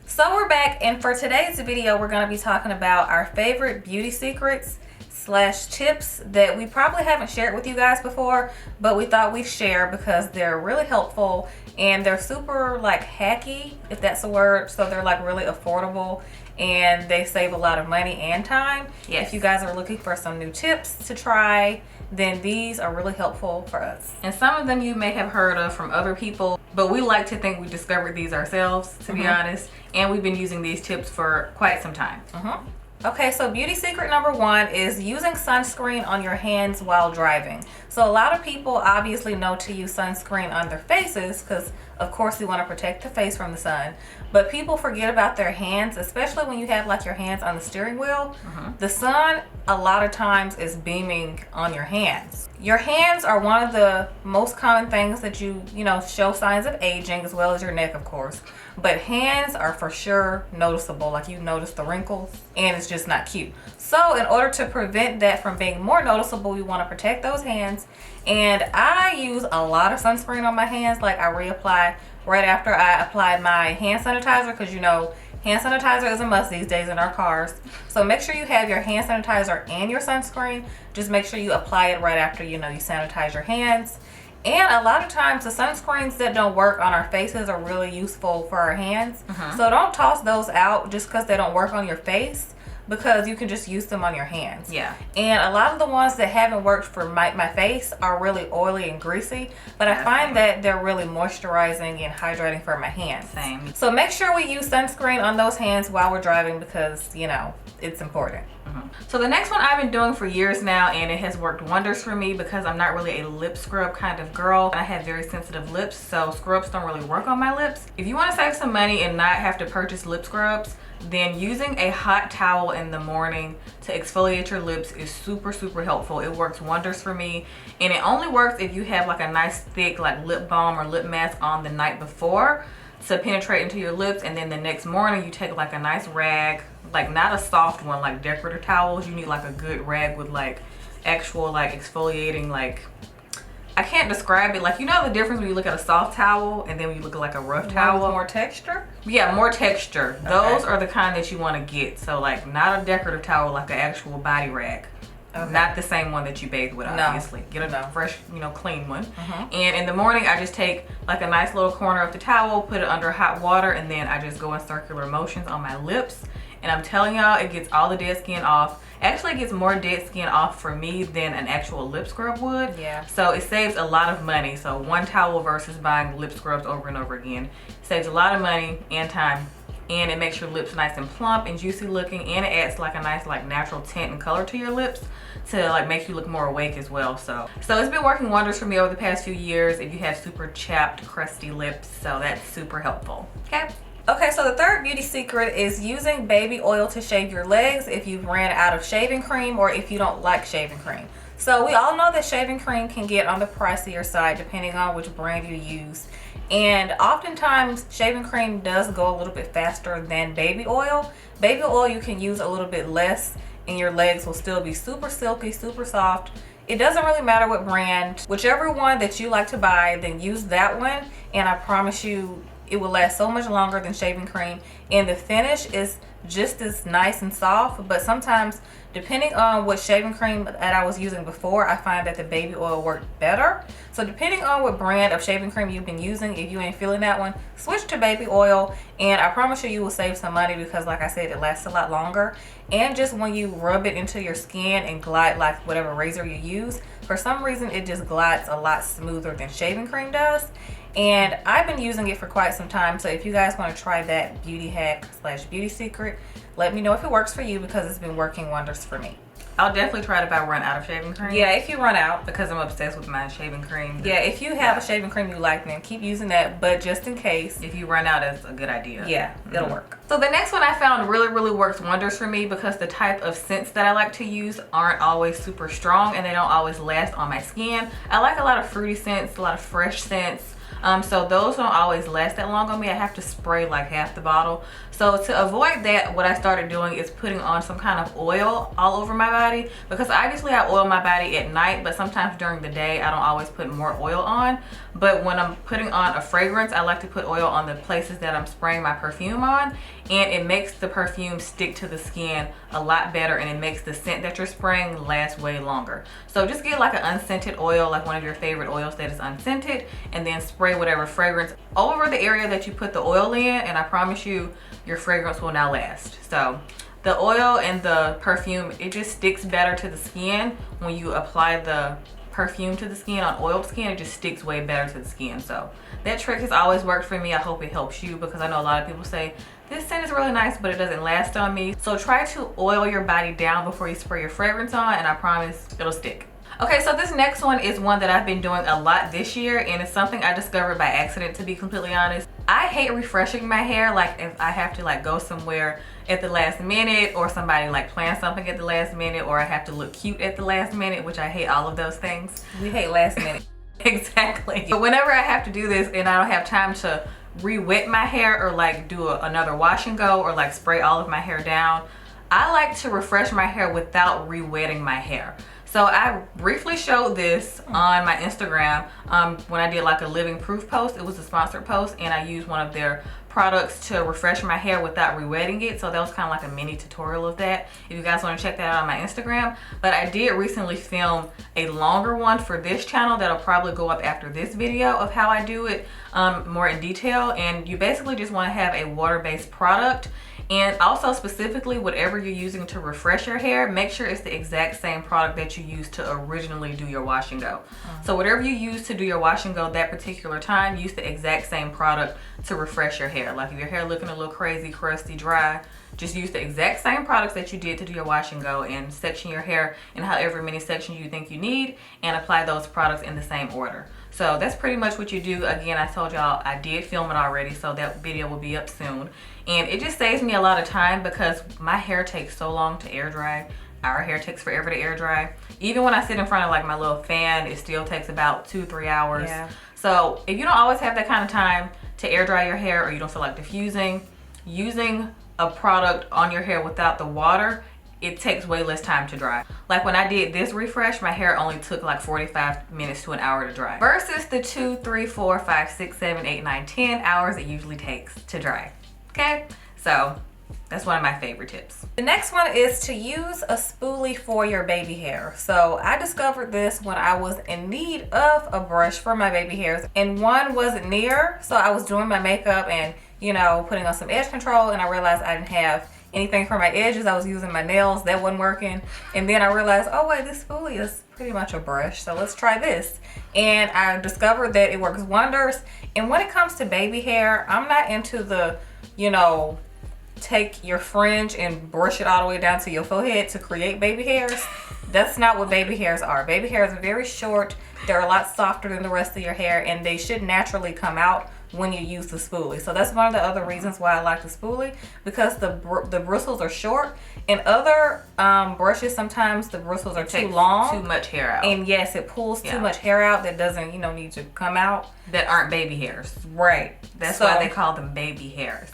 So we're back, and for today's video we're going to be talking about our favorite beauty secrets slash tips that we probably haven't shared with you guys before, but we thought we'd share because they're really helpful and they're super like hacky, if that's a word. So they're like really affordable and they save a lot of money and time. Yes. If you guys are looking for some new tips to try, then these are really helpful for us. And some of them you may have heard of from other people, but we like to think we discovered these ourselves, to be honest. And we've been using these tips for quite some time. Okay, so beauty secret number one is using sunscreen on your hands while driving. So a lot of people obviously know to use sunscreen on their faces because of course you want to protect the face from the sun, but people forget about their hands, especially when you have like your hands on the steering wheel. The sun a lot of times is beaming on your hands. Your hands are one of the most common things that you know show signs of aging, as well as your neck of course, but hands are for sure noticeable. Like you notice the wrinkles and it's just not cute. So in order to prevent that from being more noticeable, you want to protect those hands. And I use a lot of sunscreen on my hands. Like I reapply right after I applied my hand sanitizer, because you know hand sanitizer is a must these days in our cars. So make sure you have your hand sanitizer and your sunscreen. Just make sure you apply it right after you sanitize your hands. And a lot of times the sunscreens that don't work on our faces are really useful for our hands. So don't toss those out just because they don't work on your face, because you can just use them on your hands. Yeah. And a lot of the ones that haven't worked for my face are really oily and greasy, but I find that they're really moisturizing and hydrating for my hands. Same. So make sure we use sunscreen on those hands while we're driving, because it's important. So the next one I've been doing for years now, and it has worked wonders for me because I'm not really a lip scrub kind of girl. I have very sensitive lips, so scrubs don't really work on my lips. If you want to save some money and not have to purchase lip scrubs, then using a hot towel in the morning to exfoliate your lips is super helpful. It works wonders for me, and it only works if you have like a nice thick like lip balm or lip mask on the night before to penetrate into your lips, and then the next morning you take like a nice rag, like not a soft one like decorative towels. You need like a good rag with like actual like exfoliating, like I can't describe it. Like, you know the difference when you look at a soft towel and then when you look at like a rough towel? More texture? Yeah, more texture. Those are the kind that you want to get. So like not a decorative towel, like an actual body rag. Not the same one that you bathe with, obviously. Get a fresh, clean one. And in the morning, I just take like a nice little corner of the towel, put it under hot water, and then I just go in circular motions on my lips. And I'm telling y'all, it gets all the dead skin off. Actually, it gets more dead skin off for me than an actual lip scrub would. Yeah. So it saves a lot of money. So one towel versus buying lip scrubs over and over again saves a lot of money and time. And it makes your lips nice and plump and juicy looking, and it adds like a nice like natural tint and color to your lips to like make you look more awake as well. So it's been working wonders for me over the past few years if you have super chapped, crusty lips. So that's super helpful. Okay, so the third beauty secret is using baby oil to shave your legs if you've ran out of shaving cream or if you don't like shaving cream. So we all know that shaving cream can get on the pricier side depending on which brand you use. And oftentimes shaving cream does go a little bit faster than baby oil. Baby oil you can use a little bit less and your legs will still be super silky, super soft. It doesn't really matter what brand. Whichever one that you like to buy, then use that one, and I promise you it will last so much longer than shaving cream, and the finish is just as nice and soft. But sometimes, depending on what shaving cream that I was using before, I find that the baby oil worked better. So depending on what brand of shaving cream you've been using, if you ain't feeling that one, switch to baby oil, and I promise you will save some money because like I said, it lasts a lot longer. And just when you rub it into your skin and glide like whatever razor you use, for some reason it just glides a lot smoother than shaving cream does. And I've been using it for quite some time, so if you guys want to try that beauty hack slash beauty secret, let me know if it works for you because it's been working wonders for me. I'll definitely try it if I run out of shaving cream. Yeah, if you run out. Because I'm obsessed with my shaving cream. Yeah, if you have a shaving cream you like, then keep using that. But just in case. If you run out, it's a good idea. Yeah, it'll work. So the next one I found really works wonders for me because the type of scents that I like to use aren't always super strong and they don't always last on my skin. I like a lot of fruity scents, a lot of fresh scents. So those don't always last that long on me. I have to spray like half the bottle. So to avoid that, what I started doing is putting on some kind of oil all over my body, because obviously I oil my body at night, but sometimes during the day I don't always put more oil on. But when I'm putting on a fragrance, I like to put oil on the places that I'm spraying my perfume on, and it makes the perfume stick to the skin a lot better, and it makes the scent that you're spraying last way longer. So just get like an unscented oil, like one of your favorite oils that is unscented, and then spray whatever fragrance over the area that you put the oil in, and I promise you your fragrance will now last. So the oil and the perfume, it just sticks better to the skin when you apply the perfume to the skin. On oiled skin, it just sticks way better to the skin. So that trick has always worked for me. I hope it helps you, because I know a lot of people say this scent is really nice but it doesn't last on me. So try to oil your body down before you spray your fragrance on, and I promise it'll stick. Okay, so this next one is one that I've been doing a lot this year, and it's something I discovered by accident, to be completely honest. I hate refreshing my hair, like if I have to like go somewhere at the last minute, or somebody like plans something at the last minute, or I have to look cute at the last minute, which I hate all of those things. We hate last minute. Exactly. But whenever I have to do this and I don't have time to re-wet my hair, or like do another wash and go, or like spray all of my hair down, I like to refresh my hair without re-wetting my hair. So I briefly showed this on my Instagram when I did like a living proof post. It was a sponsored post, and I used one of their products to refresh my hair without re-wetting it. So that was kind of like a mini tutorial of that, if you guys want to check that out on my Instagram. But I did recently film a longer one for this channel that'll probably go up after this video of how I do it more in detail. And you basically just want to have a water-based product. And also specifically, whatever you're using to refresh your hair, make sure it's the exact same product that you used to originally do your wash and go. So whatever you use to do your wash and go that particular time, use the exact same product to refresh your hair. Like if your hair looking a little crazy, crusty, dry, just use the exact same products that you did to do your wash and go, and section your hair in however many sections you think you need, and apply those products in the same order. So that's pretty much what you do. Again, I told y'all I did film it already, so that video will be up soon. And it just saves me a lot of time, because my hair takes so long to air dry. Our hair takes forever to air dry. Even when I sit in front of like my little fan, it still takes about 2-3 hours. Yeah. So if you don't always have that kind of time to air dry your hair, or you don't feel like diffusing, using a product on your hair without the water, it takes way less time to dry. Like when I did this refresh, my hair only took like 45 minutes to an hour to dry, versus the 2, 3, 4, 5, 6, 7, 8, 9, 10 hours it usually takes to dry. Okay, so that's one of my favorite tips. The next one is to use a spoolie for your baby hair. So I discovered this when I was in need of a brush for my baby hairs, and one wasn't near. So I was doing my makeup and, you know, putting on some edge control, and I realized I didn't have anything for my edges. I was using my nails, that wasn't working. And then I realized, oh wait, this spoolie is pretty much a brush, so let's try this. And I discovered that it works wonders. And when it comes to baby hair, I'm not into the, you know, take your fringe and brush it all the way down to your forehead to create baby hairs. That's not what baby hairs are. Baby hairs are very short. They're a lot softer than the rest of your hair, and they should naturally come out when you use the spoolie. So that's one of the other reasons why I like the spoolie, because the bristles are short. In other brushes, sometimes the bristles are too long. Too much hair out. And yes, it pulls too much hair out that doesn't, you know, need to come out. That aren't baby hairs. Right. That's why they call them baby hairs.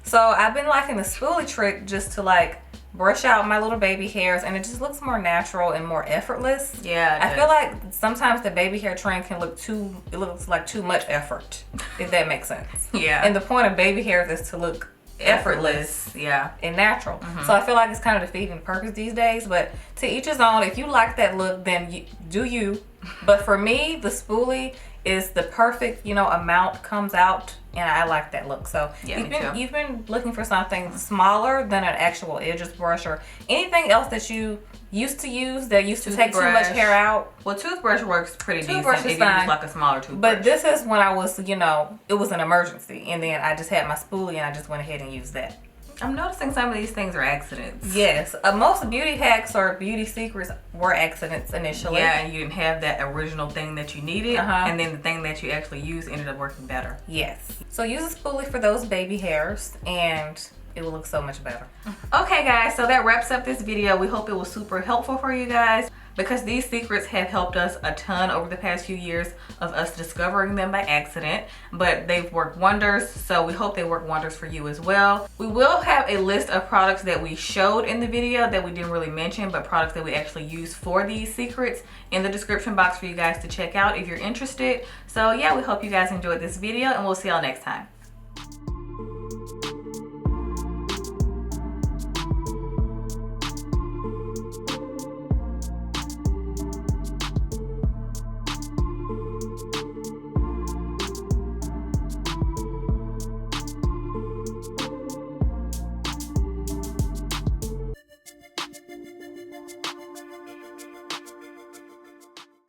So I've been liking the spoolie trick just to like brush out my little baby hairs, and it just looks more natural and more effortless. Yeah, I feel like sometimes the baby hair trend can look it looks like too much effort, if that makes sense. Yeah. And the point of baby hairs is to look effortless, yeah, and natural. So I feel like it's kind of defeating the purpose these days, but to each his own. If you like that look, then do you. But for me, the spoolie is the perfect, you know, amount comes out, and I like that look. So yeah, you've been looking for something smaller than an actual edges brush, or anything else that you used to use that used to take too much hair out. Well, toothbrush works pretty decent. Toothbrush is fine. Use like a smaller toothbrush. But this is when I was, you know, it was an emergency, and then I just had my spoolie, and I just went ahead and used that. I'm noticing some of these things are accidents. Yes, most beauty hacks or beauty secrets were accidents initially. Yeah, and you didn't have that original thing that you needed, and then the thing that you actually used ended up working better. Yes. So use a spoolie for those baby hairs, and it will look so much better. Okay guys, so that wraps up this video. We hope it was super helpful for you guys. because these secrets have helped us a ton over the past few years of us discovering them by accident, but they've worked wonders, so we hope they work wonders for you as well. We will have a list of products that we showed in the video that we didn't really mention, but products that we actually use for these secrets in the description box for you guys to check out if you're interested. So yeah, we hope you guys enjoyed this video, and we'll see y'all next time.